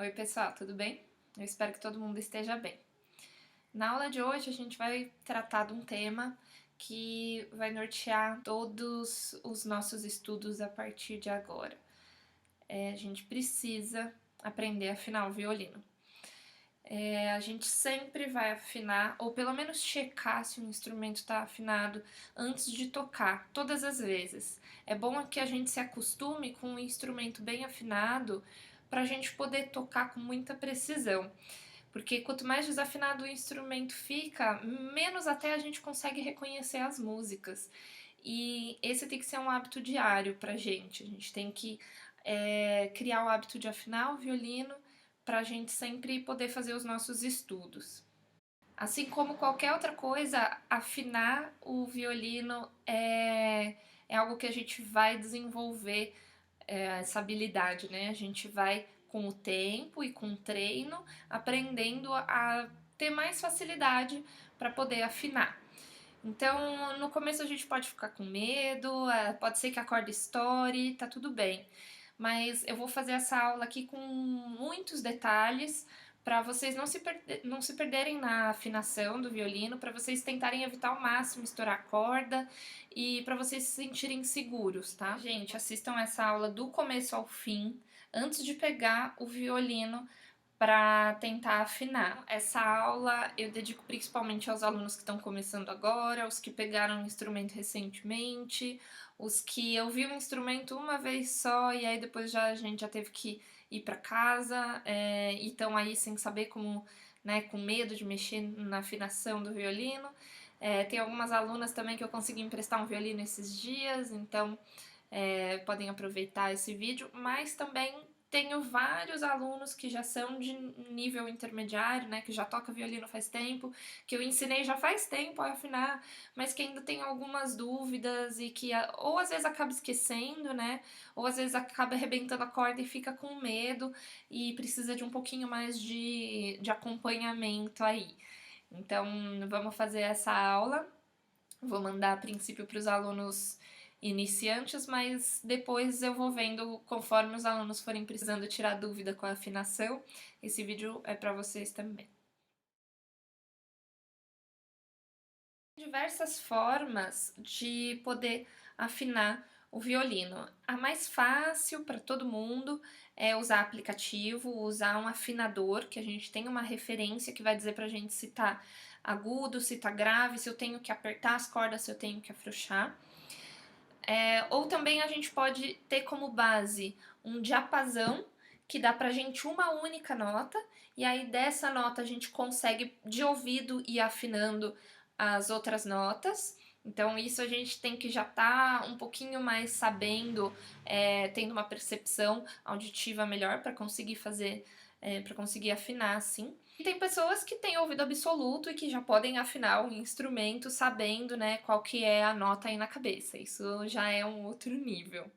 Oi pessoal, tudo bem? Eu espero que todo mundo esteja bem. Na aula de hoje a gente vai tratar de um tema que vai nortear todos os nossos estudos a partir de agora. A gente precisa aprender a afinar o violino. A gente sempre vai afinar, ou pelo menos checar se o instrumento está afinado antes de tocar, todas as vezes. É bom que a gente se acostume com um instrumento bem afinado para a gente poder tocar com muita precisão. Porque quanto mais desafinado o instrumento fica, menos até a gente consegue reconhecer as músicas. E esse tem que ser um hábito diário pra gente. A gente tem que criar o hábito de afinar o violino para a gente sempre poder fazer os nossos estudos. Assim como qualquer outra coisa, afinar o violino é algo que a gente vai desenvolver essa habilidade, né? A gente vai, com o tempo e com o treino, aprendendo a ter mais facilidade para poder afinar. Então, no começo a gente pode ficar com medo, pode ser que a corda estoure, tá tudo bem. Mas eu vou fazer essa aula aqui com muitos detalhes para vocês não se perderem na afinação do violino, para vocês tentarem evitar ao máximo estourar a corda e para vocês se sentirem seguros, tá? Gente, assistam essa aula do começo ao fim, antes de pegar o violino para tentar afinar. Essa aula eu dedico principalmente aos alunos que estão começando agora, os que pegaram o instrumento recentemente, os que eu vi o instrumento uma vez só e aí depois a gente já teve que ir para casa e estão aí sem saber como, né, com medo de mexer na afinação do violino. Tem algumas alunas também que eu consegui emprestar um violino esses dias, então podem aproveitar esse vídeo, mas também tenho vários alunos que já são de nível intermediário, né, que já toca violino faz tempo, que eu ensinei já faz tempo a afinar, mas que ainda tem algumas dúvidas e que ou às vezes acaba esquecendo, né, ou às vezes acaba arrebentando a corda e fica com medo e precisa de um pouquinho mais de acompanhamento aí. Então, vamos fazer essa aula. Vou mandar a princípio para os alunos iniciantes, mas depois eu vou vendo conforme os alunos forem precisando tirar dúvida com a afinação. Esse vídeo é para vocês também. Diversas formas de poder afinar o violino. A mais fácil para todo mundo é usar aplicativo, usar um afinador, que a gente tem uma referência que vai dizer pra gente se tá agudo, se tá grave, se eu tenho que apertar as cordas, se eu tenho que afrouxar. Ou também a gente pode ter como base um diapasão, que dá pra gente uma única nota, e aí dessa nota a gente consegue de ouvido ir afinando as outras notas. Então isso a gente tem que já estar um pouquinho mais sabendo, tendo uma percepção auditiva melhor para conseguir fazer, para conseguir afinar assim. E tem pessoas que têm ouvido absoluto e que já podem afinar um instrumento sabendo, né, qual que é a nota aí na cabeça. Isso já é um outro nível.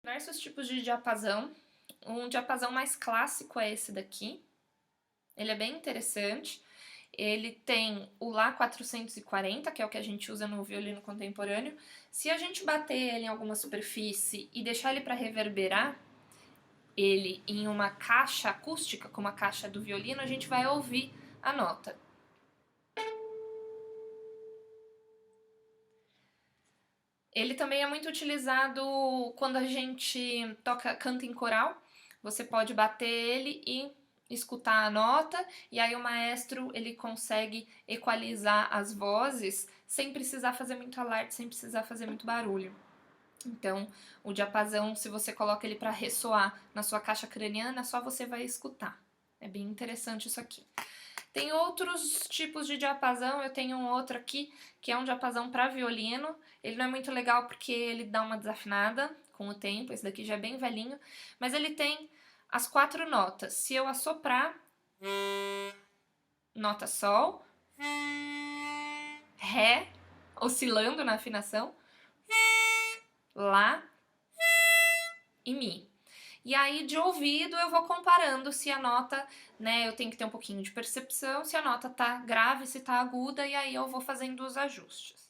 Diversos tipos de diapasão. Um diapasão mais clássico é esse daqui. Ele é bem interessante. Ele tem o Lá 440, que é o que a gente usa no violino contemporâneo. Se a gente bater ele em alguma superfície e deixar ele para reverberar, ele em uma caixa acústica, como a caixa do violino, a gente vai ouvir a nota. Ele também é muito utilizado quando a gente canta em coral. Você pode bater ele e escutar a nota, e aí o maestro ele consegue equalizar as vozes sem precisar fazer muito alarde, sem precisar fazer muito barulho. Então, o diapasão, se você coloca ele para ressoar na sua caixa craniana, só você vai escutar. É bem interessante isso aqui. Tem outros tipos de diapasão, eu tenho um outro aqui, que é um diapasão para violino. Ele não é muito legal porque ele dá uma desafinada com o tempo, esse daqui já é bem velhinho, mas ele tem as 4 notas. Se eu assoprar, nota Sol, Ré, oscilando na afinação, Lá e Mi. E aí, de ouvido, eu vou comparando se a nota, né, eu tenho que ter um pouquinho de percepção, se a nota tá grave, se tá aguda, e aí eu vou fazendo os ajustes.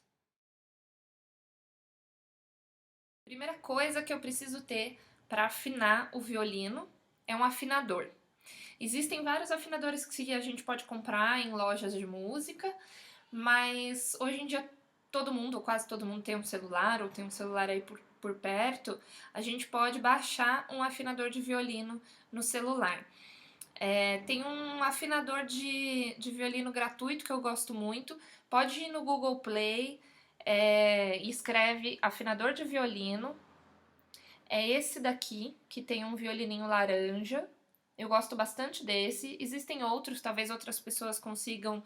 Primeira coisa que eu preciso ter para afinar o violino é um afinador. Existem vários afinadores que a gente pode comprar em lojas de música, mas hoje em dia todo mundo, ou quase todo mundo, tem um celular ou tem um celular aí por perto. A gente pode baixar um afinador de violino no celular. Tem um afinador de violino gratuito que eu gosto muito. Pode ir no Google Play e escreve afinador de violino. É esse daqui, que tem um violininho laranja. Eu gosto bastante desse. Existem outros, talvez outras pessoas consigam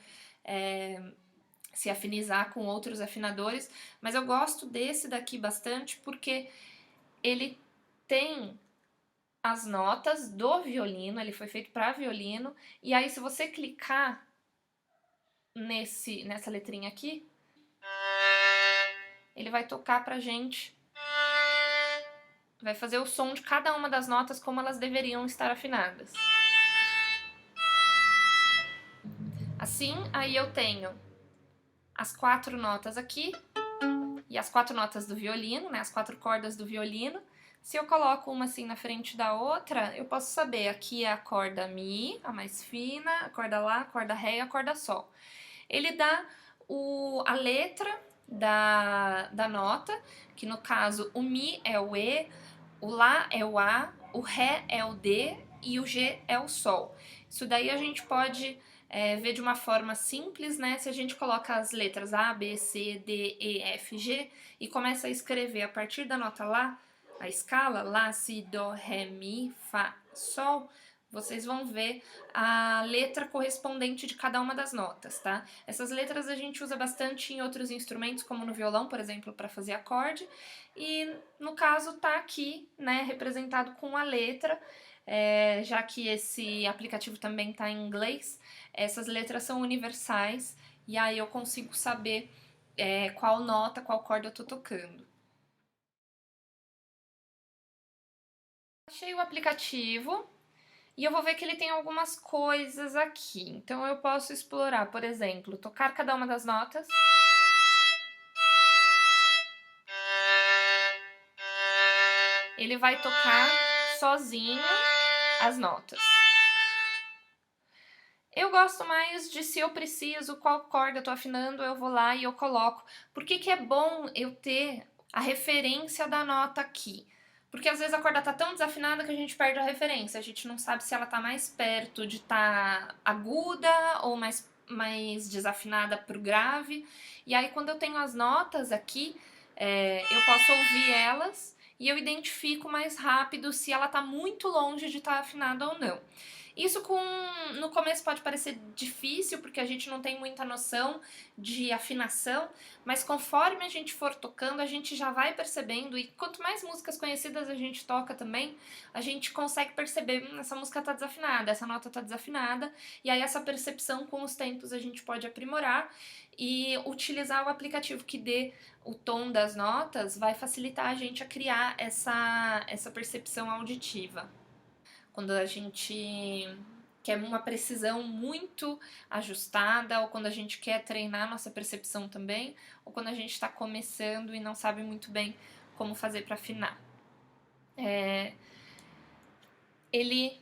se afinizar com outros afinadores, mas eu gosto desse daqui bastante porque ele tem as notas do violino, ele foi feito para violino, e aí se você clicar nessa letrinha aqui, ele vai tocar pra gente, vai fazer o som de cada uma das notas como elas deveriam estar afinadas. Assim, aí eu tenho as 4 notas aqui, e as 4 notas do violino, né, as 4 cordas do violino. Se eu coloco uma assim na frente da outra, eu posso saber, aqui é a corda Mi, a mais fina, a corda Lá, a corda Ré e a corda Sol. Ele dá a letra da nota, que no caso o Mi é o E, o Lá é o A, o Ré é o D e o G é o Sol. Isso daí a gente pode ver de uma forma simples, né? Se a gente coloca as letras A, B, C, D, E, F, G e começa a escrever a partir da nota Lá, a escala Lá, Si, Dó, Ré, Mi, Fá, Sol, vocês vão ver a letra correspondente de cada uma das notas, tá? Essas letras a gente usa bastante em outros instrumentos, como no violão, por exemplo, para fazer acorde, e no caso tá aqui, né, representado com a letra, já que esse aplicativo também tá em inglês, essas letras são universais, e aí eu consigo saber qual nota, qual corda eu tô tocando. Achei o aplicativo e eu vou ver que ele tem algumas coisas aqui. Então eu posso explorar, por exemplo, tocar cada uma das notas. Ele vai tocar sozinho as notas. Eu gosto mais de, se eu preciso, qual corda eu tô afinando, eu vou lá e eu coloco. Por que que é bom eu ter a referência da nota aqui? Porque às vezes a corda tá tão desafinada que a gente perde a referência. A gente não sabe se ela tá mais perto de tá aguda ou mais desafinada pro grave. E aí quando eu tenho as notas aqui, eu posso ouvir elas e eu identifico mais rápido se ela tá muito longe de estar afinada ou não. Isso no começo pode parecer difícil, porque a gente não tem muita noção de afinação, mas conforme a gente for tocando, a gente já vai percebendo, e quanto mais músicas conhecidas a gente toca também, a gente consegue perceber, essa música tá desafinada, essa nota tá desafinada, e aí essa percepção com os tempos a gente pode aprimorar, e utilizar o aplicativo que dê o tom das notas vai facilitar a gente a criar essa percepção auditiva. Quando a gente quer uma precisão muito ajustada, ou quando a gente quer treinar nossa percepção também, ou quando a gente está começando e não sabe muito bem como fazer para afinar. Ele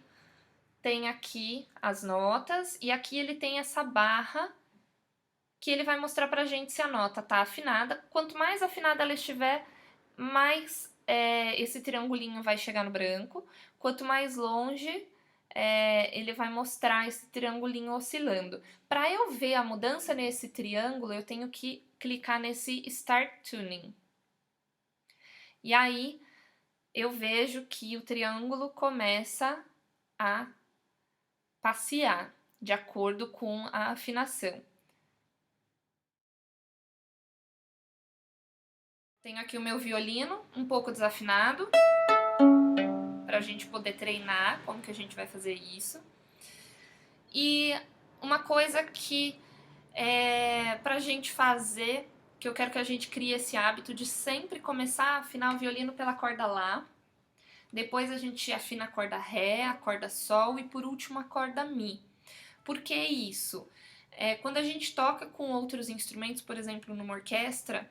tem aqui as notas, e aqui ele tem essa barra que ele vai mostrar pra gente se a nota tá afinada. Quanto mais afinada ela estiver, mais esse triangulinho vai chegar no branco. Quanto mais longe, ele vai mostrar esse triangulinho oscilando. Para eu ver a mudança nesse triângulo, eu tenho que clicar nesse Start Tuning. E aí eu vejo que o triângulo começa a passear de acordo com a afinação. Tenho aqui o meu violino, um pouco desafinado, para a gente poder treinar como que a gente vai fazer isso. E uma coisa que pra gente fazer, que eu quero que a gente crie esse hábito de sempre começar a afinar o violino pela corda Lá, depois a gente afina a corda Ré, a corda Sol e por último a corda Mi. Por que isso? Quando a gente toca com outros instrumentos, por exemplo, numa orquestra,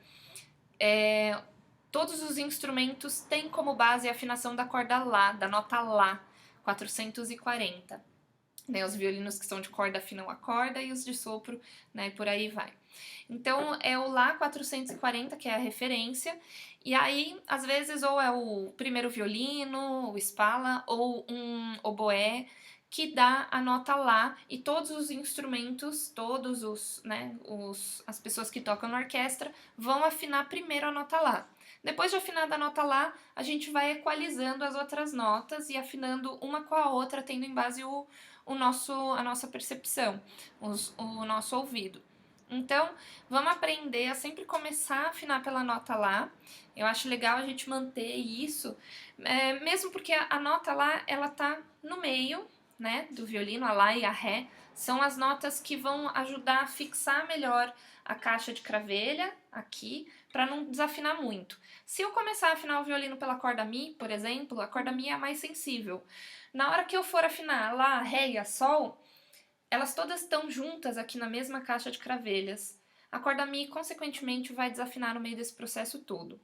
todos os instrumentos têm como base a afinação da corda Lá, da nota Lá, 440. Né, os violinos que são de corda afinam a corda e os de sopro, né, por aí vai. Então, é o Lá 440 que é a referência, e aí, às vezes, ou é o primeiro violino, o Spala, ou um oboé, que dá a nota Lá, e todos os instrumentos, todos os, né, as pessoas que tocam na orquestra vão afinar primeiro a nota Lá. Depois de afinar a nota Lá, a gente vai equalizando as outras notas e afinando uma com a outra, tendo em base a nossa percepção, o nosso ouvido. Então, vamos aprender a sempre começar a afinar pela nota Lá. Eu acho legal a gente manter isso, mesmo porque a nota Lá, ela tá no meio, né, do violino, a Lá e a Ré, são as notas que vão ajudar a fixar melhor a caixa de cravelha aqui, para não desafinar muito. Se eu começar a afinar o violino pela corda Mi, por exemplo, a corda Mi é a mais sensível. Na hora que eu for afinar Lá, Ré e a Sol, elas todas estão juntas aqui na mesma caixa de cravelhas. A corda Mi, consequentemente, vai desafinar no meio desse processo todo.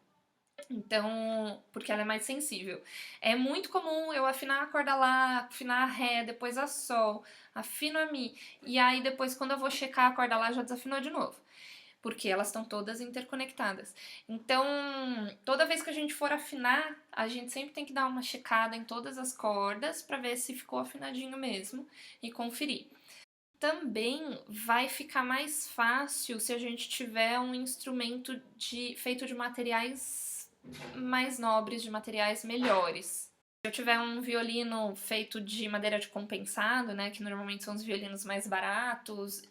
Então, porque ela é mais sensível. É muito comum eu afinar a corda Lá, afinar a Ré, depois a Sol, afino a Mi, e aí depois quando eu vou checar a corda Lá já desafinou de novo, porque elas estão todas interconectadas. Então, toda vez que a gente for afinar, a gente sempre tem que dar uma checada em todas as cordas para ver se ficou afinadinho mesmo e conferir. Também vai ficar mais fácil se a gente tiver um instrumento feito de materiais mais nobres, de materiais melhores. Se eu tiver um violino feito de madeira de compensado, né, que normalmente são os violinos mais baratos,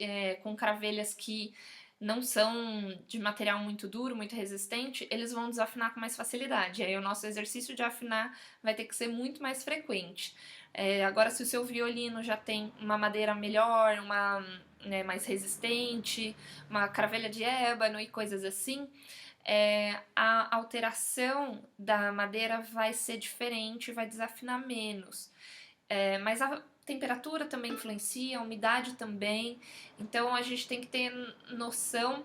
com cravelhas que não são de material muito duro, muito resistente, eles vão desafinar com mais facilidade. Aí o nosso exercício de afinar vai ter que ser muito mais frequente. Agora, se o seu violino já tem uma madeira melhor, né, mais resistente, uma cravelha de ébano e coisas assim, a alteração da madeira vai ser diferente, vai desafinar menos. Mas a temperatura também influencia, a umidade também, então a gente tem que ter noção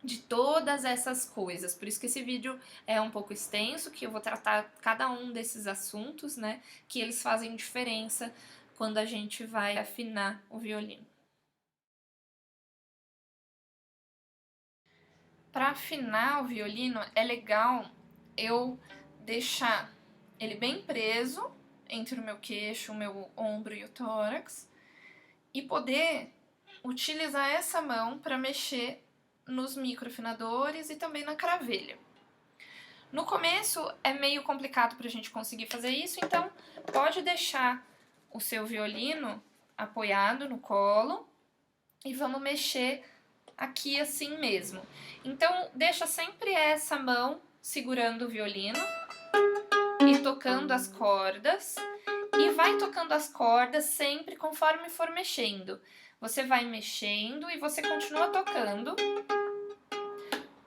de todas essas coisas. Por isso que esse vídeo é um pouco extenso, que eu vou tratar cada um desses assuntos, né, que eles fazem diferença quando a gente vai afinar o violino. Para afinar o violino é legal eu deixar ele bem preso entre o meu queixo, o meu ombro e o tórax e poder utilizar essa mão para mexer nos microafinadores e também na cravelha. No começo é meio complicado para a gente conseguir fazer isso, então pode deixar o seu violino apoiado no colo e vamos mexer aqui assim mesmo. Então deixa sempre essa mão segurando o violino e tocando as cordas, e vai tocando as cordas sempre conforme for mexendo. Você vai mexendo e você continua tocando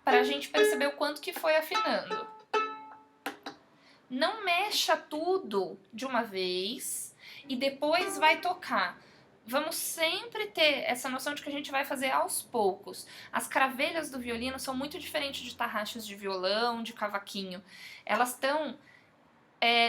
para a gente perceber o quanto que foi afinando. Não mexa tudo de uma vez e depois vai tocar. Vamos sempre ter essa noção de que a gente vai fazer aos poucos. As cravelhas do violino são muito diferentes de tarraxas de violão, de cavaquinho. Elas estão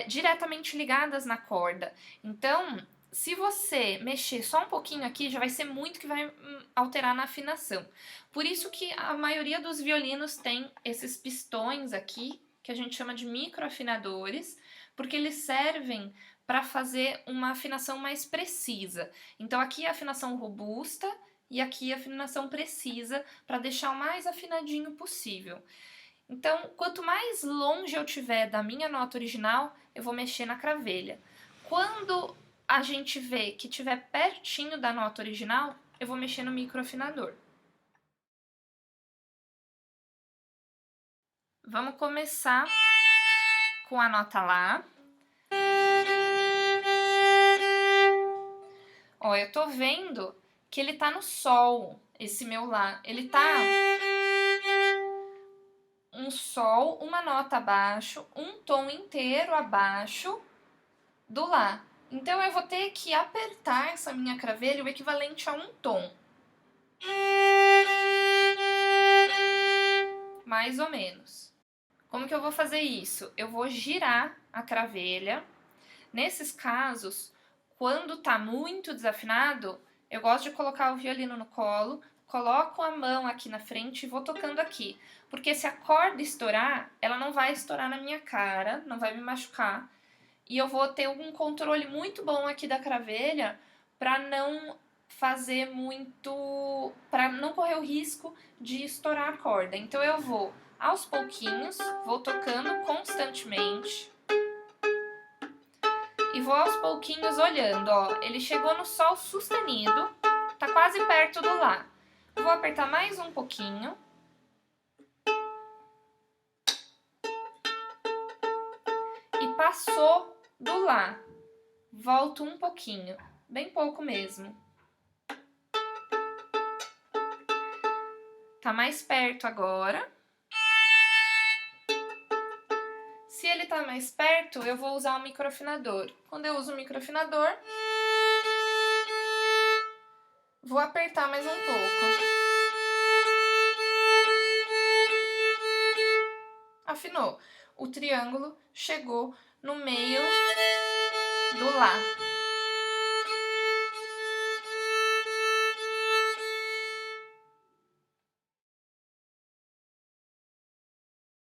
diretamente ligadas na corda. Então, se você mexer só um pouquinho aqui, já vai ser muito que vai alterar na afinação. Por isso que a maioria dos violinos tem esses pistões aqui, que a gente chama de microafinadores, porque eles servem para fazer uma afinação mais precisa. Então aqui é a afinação robusta e aqui a afinação precisa, para deixar o mais afinadinho possível. Então, quanto mais longe eu tiver da minha nota original, eu vou mexer na cravelha. Quando a gente vê que estiver pertinho da nota original, eu vou mexer no microafinador. Vamos começar com a nota Lá. Ó, eu tô vendo que ele tá no Sol, esse meu Lá. Ele tá um Sol, uma nota abaixo, um tom inteiro abaixo do Lá. Então eu vou ter que apertar essa minha cravelha o equivalente a um tom. Mais ou menos. Como que eu vou fazer isso? Eu vou girar a cravelha. Nesses casos, quando tá muito desafinado, eu gosto de colocar o violino no colo, coloco a mão aqui na frente e vou tocando aqui. Porque se a corda estourar, ela não vai estourar na minha cara, não vai me machucar. E eu vou ter um controle muito bom aqui da cravelha para não fazer muito, para não correr o risco de estourar a corda. Então eu vou aos pouquinhos, vou tocando constantemente e vou aos pouquinhos olhando, ó. Ele chegou no sol sustenido, tá quase perto do lá. Vou apertar mais um pouquinho. E passou do lá. Volto um pouquinho, bem pouco mesmo. Tá mais perto agora. Se ele tá mais perto, eu vou usar o microafinador. Quando eu uso o microafinador, vou apertar mais um pouco. Afinou. O triângulo chegou no meio do lá.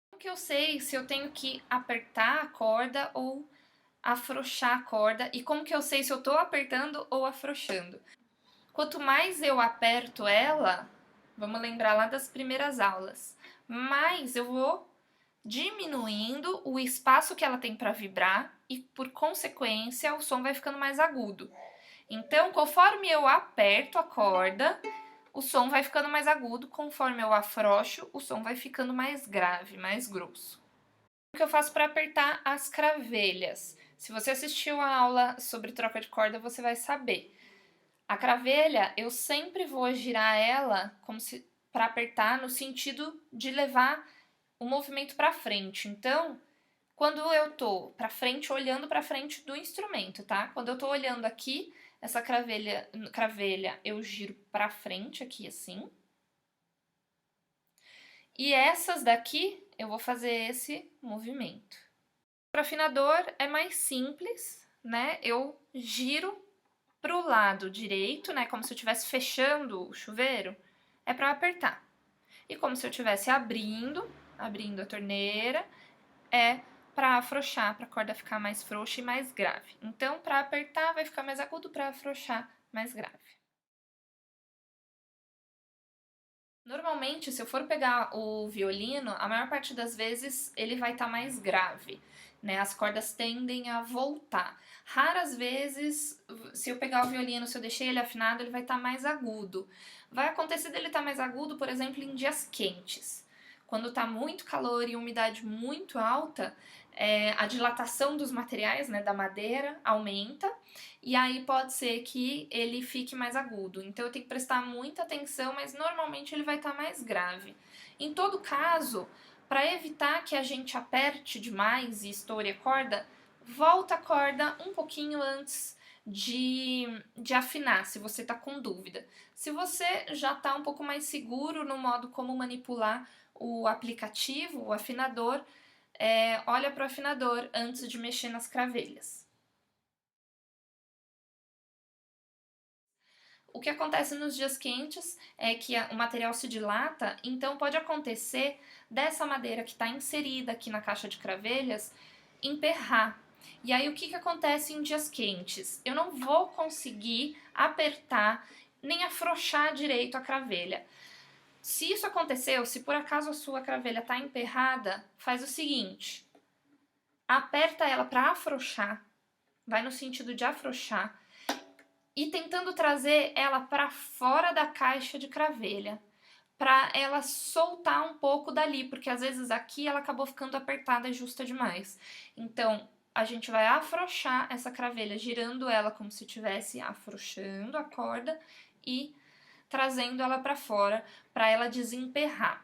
Como que eu sei se eu tenho que apertar a corda ou afrouxar a corda? E como que eu sei se eu tô apertando ou afrouxando? Quanto mais eu aperto ela, vamos lembrar lá das primeiras aulas, mais eu vou diminuindo o espaço que ela tem para vibrar e, por consequência, o som vai ficando mais agudo. Então, conforme eu aperto a corda, o som vai ficando mais agudo, conforme eu afrouxo, o som vai ficando mais grave, mais grosso. O que eu faço para apertar as cravelhas? Se você assistiu a aula sobre troca de corda, você vai saber. A cravelha, eu sempre vou girar ela como se para apertar no sentido de levar o movimento para frente. Então, quando eu tô para frente, olhando para frente do instrumento, tá? Quando eu tô olhando aqui, essa cravelha eu giro para frente aqui assim. E essas daqui eu vou fazer esse movimento. Para afinador é mais simples, né? Eu giro pro lado direito, né, como se eu estivesse fechando o chuveiro, é para apertar. E como se eu estivesse abrindo a torneira, é para afrouxar, para a corda ficar mais frouxa e mais grave. Então, para apertar vai ficar mais agudo, para afrouxar mais grave. Normalmente, se eu for pegar o violino, a maior parte das vezes ele vai estar mais grave, né? As cordas tendem a voltar. Raras vezes, se eu pegar o violino, se eu deixei ele afinado, ele vai estar mais agudo. Vai acontecer dele estar mais agudo, por exemplo, em dias quentes. Quando está muito calor e umidade muito alta, a dilatação dos materiais, né, da madeira, aumenta e aí pode ser que ele fique mais agudo. Então eu tenho que prestar muita atenção, mas normalmente ele vai estar mais grave. Em todo caso, para evitar que a gente aperte demais e estoure a corda, volta a corda um pouquinho antes de afinar, se você está com dúvida. Se você já está um pouco mais seguro no modo como manipular o aplicativo, o afinador, olha para o afinador antes de mexer nas cravelhas. O que acontece nos dias quentes é que o material se dilata, então pode acontecer dessa madeira que está inserida aqui na caixa de cravelhas emperrar. E aí o que acontece em dias quentes? Eu não vou conseguir apertar nem afrouxar direito a cravelha. Se isso aconteceu, se por acaso a sua cravelha está emperrada, faz o seguinte: aperta ela para afrouxar, vai no sentido de afrouxar, e tentando trazer ela para fora da caixa de cravelha, para ela soltar um pouco dali, porque às vezes aqui ela acabou ficando apertada e justa demais. Então, a gente vai afrouxar essa cravelha, girando ela como se estivesse afrouxando a corda e trazendo ela para fora, para ela desemperrar.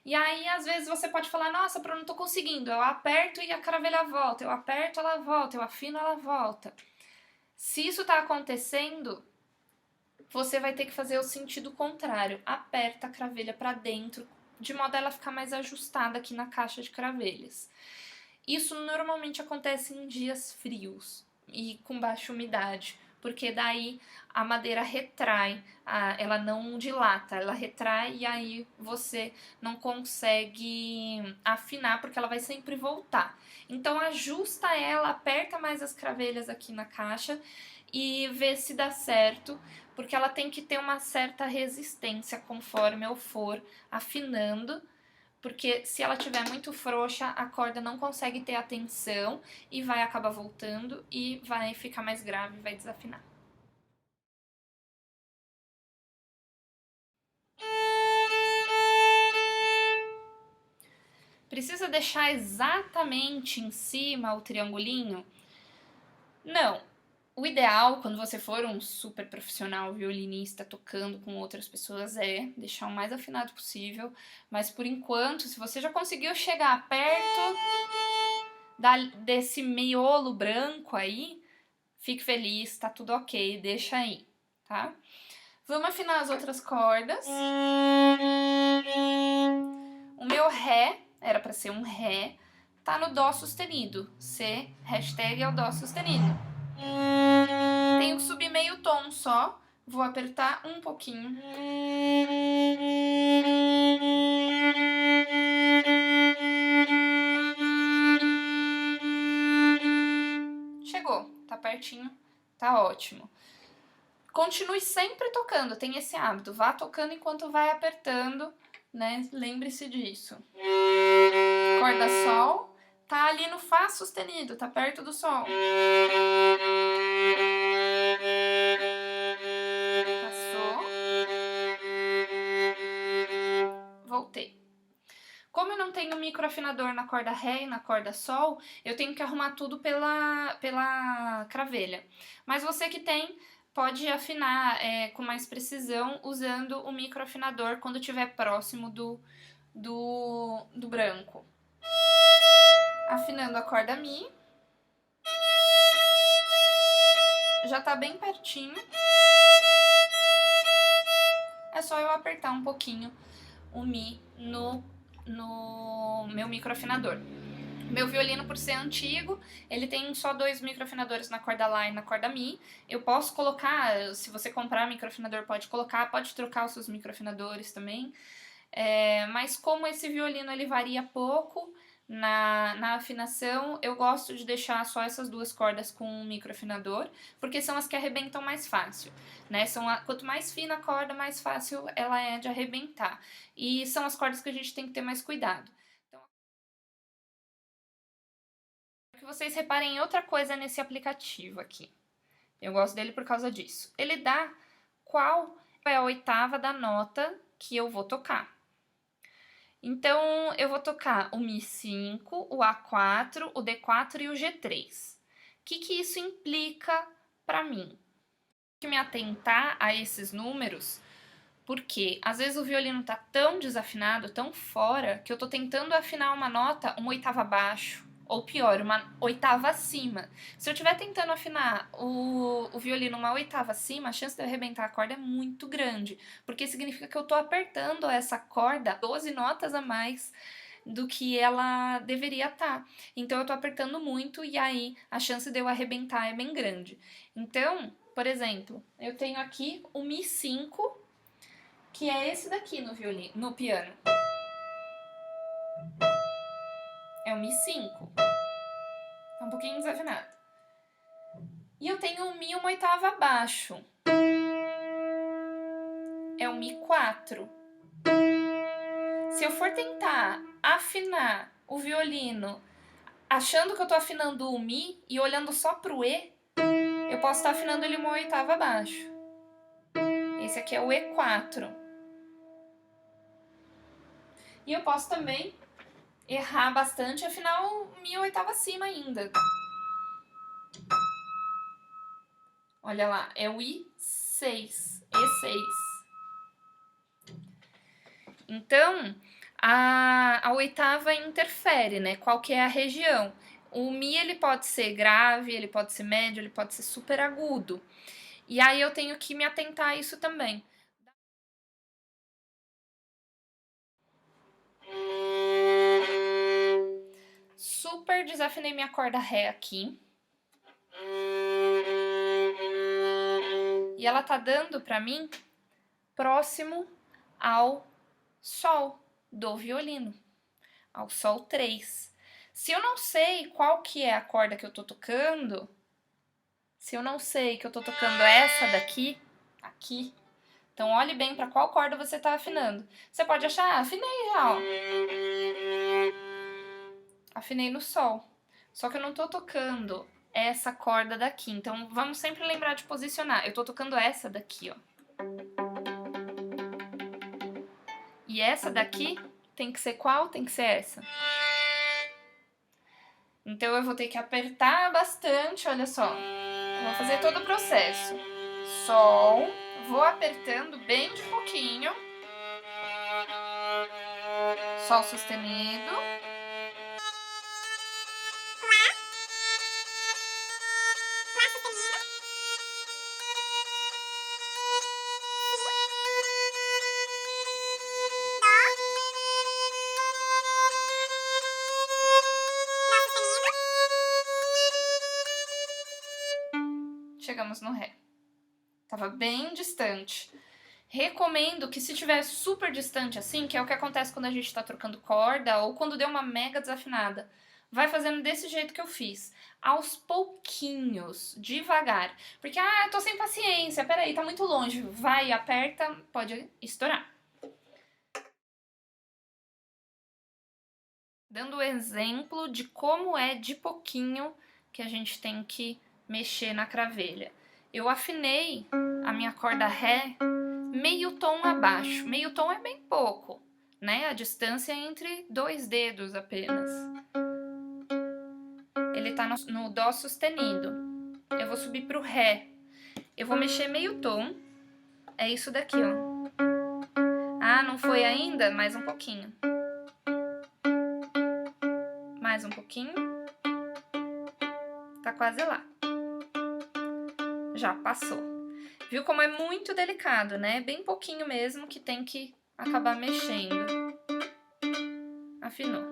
E aí, às vezes, você pode falar: nossa, Bruno, não tô conseguindo. Eu aperto e a cravelha volta. Eu aperto, ela volta. Eu afino, ela volta. Se isso tá acontecendo, você vai ter que fazer o sentido contrário. Aperta a cravelha para dentro de modo a ela ficar mais ajustada aqui na caixa de cravelhas. Isso normalmente acontece em dias frios e com baixa umidade, porque daí a madeira retrai, ela não dilata, ela retrai e aí você não consegue afinar porque ela vai sempre voltar. Então ajusta ela, aperta mais as cravelhas aqui na caixa e vê se dá certo, porque ela tem que ter uma certa resistência conforme eu for afinando, porque se ela tiver muito frouxa, a corda não consegue ter a tensão e vai acabar voltando e vai ficar mais grave, vai desafinar. Precisa deixar exatamente em cima o triangulinho? Não. O ideal, quando você for um super profissional violinista tocando com outras pessoas, é deixar o mais afinado possível. Mas por enquanto, se você já conseguiu chegar perto desse miolo branco aí, fique feliz, tá tudo ok, deixa aí, tá? Vamos afinar as outras cordas. O meu Ré, era pra ser um Ré, tá no Dó sustenido. C, hashtag é o Dó sustenido. Tenho que subir meio tom só. Vou apertar um pouquinho. Chegou, tá pertinho, tá ótimo. Continue sempre tocando, tem esse hábito. Vá tocando enquanto vai apertando, né? Lembre-se disso. Corda Sol, tá ali no Fá sustenido, tá perto do Sol. Passou. Voltei. Como eu não tenho microafinador na corda Ré e na corda Sol, eu tenho que arrumar tudo pela cravelha. Mas você que tem, pode afinar com mais precisão usando o microafinador quando estiver próximo do branco. Afinando a corda Mi. Já tá bem pertinho. É só eu apertar um pouquinho o Mi no meu microafinador. Meu violino, por ser antigo, ele tem só 2 microafinadores na corda Lá e na corda Mi. Eu posso colocar, se você comprar microafinador, pode colocar, pode trocar os seus microafinadores também. Mas como esse violino ele varia pouco na afinação, eu gosto de deixar só essas 2 cordas com um microafinador, porque são as que arrebentam mais fácil, né? Quanto mais fina a corda, mais fácil ela é de arrebentar. E são as cordas que a gente tem que ter mais cuidado. Então, que vocês reparem em outra coisa nesse aplicativo aqui. Eu gosto dele por causa disso. Ele dá qual é a oitava da nota que eu vou tocar. Então, eu vou tocar o Mi5, o A4, o D4 e o G3. O que isso implica para mim? Tenho que me atentar a esses números, porque às vezes o violino tá tão desafinado, tão fora, que eu tô tentando afinar uma nota uma oitava abaixo, ou pior, uma oitava acima. Se eu estiver tentando afinar o violino uma oitava acima, a chance de eu arrebentar a corda é muito grande, porque significa que eu tô apertando essa corda 12 notas a mais do que ela deveria estar. Então eu tô apertando muito e aí a chance de eu arrebentar é bem grande. Então, por exemplo, eu tenho aqui o Mi5, que é esse daqui no piano. É o Mi5. Tá um pouquinho desafinado. E eu tenho um Mi uma oitava abaixo. É o Mi4. Se eu for tentar afinar o violino achando que eu tô afinando o Mi e olhando só pro E, eu posso estar afinando ele uma oitava abaixo. Esse aqui é o E4. E eu posso também errar bastante e afinar o Mi oitava acima ainda. Olha lá, é o I6, E6. Então, a oitava interfere, né? Qual que é a região? O Mi ele pode ser grave, ele pode ser médio, ele pode ser super agudo. E aí eu tenho que me atentar a isso também. Super desafinei minha corda Ré aqui. E ela tá dando pra mim próximo ao Sol do violino, ao Sol 3. Se eu não sei qual que é a corda que eu tô tocando, se eu não sei que eu tô tocando essa daqui, aqui, então olhe bem pra qual corda você tá afinando. Você pode achar, afinei já, ó. Afinei no Sol. Só que eu não tô tocando essa corda daqui, então vamos sempre lembrar de posicionar. Eu tô tocando essa daqui, ó. E essa daqui tem que ser qual? Tem que ser essa. Então eu vou ter que apertar bastante, olha só. Eu vou fazer todo o processo. Sol, vou apertando bem de pouquinho. Sol sustenido. Chegamos no Ré. Tava bem distante. Recomendo que se tiver super distante assim, que é o que acontece quando a gente tá trocando corda ou quando deu uma mega desafinada, vai fazendo desse jeito que eu fiz, aos pouquinhos, devagar. Porque, eu tô sem paciência, peraí, tá muito longe. Vai, aperta, pode estourar. Dando o exemplo de como é de pouquinho que a gente tem que mexer na cravelha. Eu afinei a minha corda Ré meio tom abaixo. Meio tom é bem pouco, né? A distância é entre 2 dedos apenas. Ele tá no Dó sustenido. Eu vou subir pro Ré. Eu vou mexer meio tom. É isso daqui, ó. Não foi ainda? Mais um pouquinho. Mais um pouquinho. Tá quase lá. Já passou. Viu como é muito delicado, né? Bem pouquinho mesmo que tem que acabar mexendo. Afinou.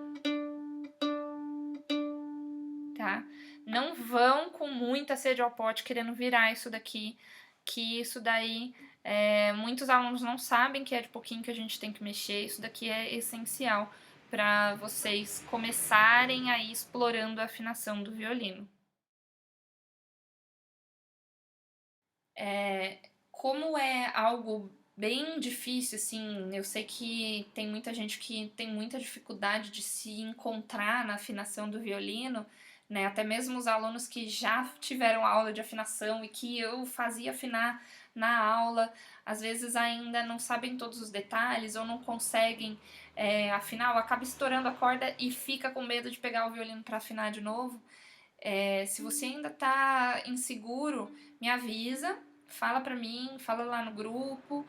Tá? Não vão com muita sede ao pote querendo virar isso daqui, que isso daí, muitos alunos não sabem que é de pouquinho que a gente tem que mexer. Isso daqui é essencial para vocês começarem aí explorando a afinação do violino. Como é algo bem difícil, assim, eu sei que tem muita gente que tem muita dificuldade de se encontrar na afinação do violino, né? Até mesmo os alunos que já tiveram aula de afinação e que eu fazia afinar na aula, às vezes ainda não sabem todos os detalhes ou não conseguem afinar, ou acaba estourando a corda e fica com medo de pegar o violino para afinar de novo. Se você ainda tá inseguro, me avisa, fala pra mim, fala lá no grupo.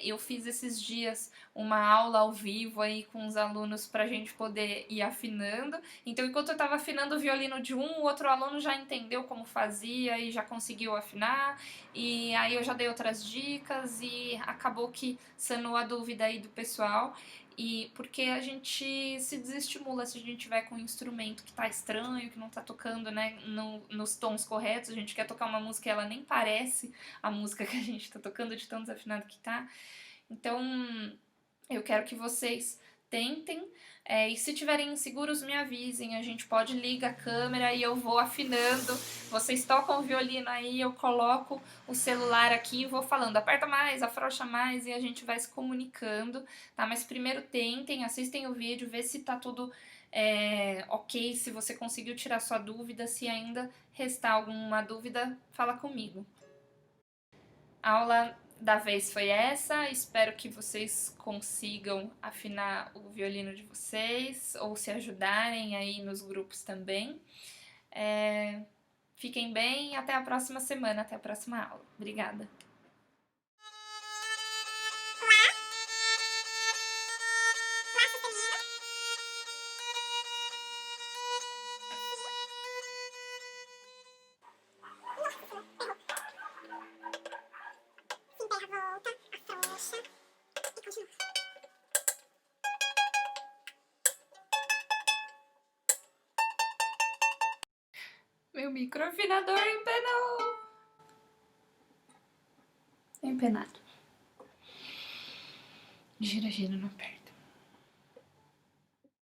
Eu fiz esses dias uma aula ao vivo aí com os alunos pra gente poder ir afinando. Então, enquanto eu tava afinando o violino de um, o outro aluno já entendeu como fazia e já conseguiu afinar. E aí eu já dei outras dicas e acabou que sanou a dúvida aí do pessoal. E porque a gente se desestimula se a gente tiver com um instrumento que tá estranho, que não tá tocando, né, nos tons corretos. A gente quer tocar uma música e ela nem parece a música que a gente tá tocando, de tão desafinado que tá. Então, eu quero que vocês tentem, e se tiverem inseguros, me avisem. A gente pode ligar a câmera e eu vou afinando. Vocês tocam o violino aí, eu coloco o celular aqui e vou falando, aperta mais, afrouxa mais, e a gente vai se comunicando, tá? Mas primeiro tentem, assistem o vídeo, vê se tá tudo ok, se você conseguiu tirar sua dúvida. Se ainda restar alguma dúvida, fala comigo. A aula da vez foi essa, espero que vocês consigam afinar o violino de vocês ou se ajudarem aí nos grupos também. Fiquem bem e até a próxima semana, até a próxima aula. Obrigada! Volta, afrouxa e continua. microafinador empenou. Empenado. Gira, gira, não aperta.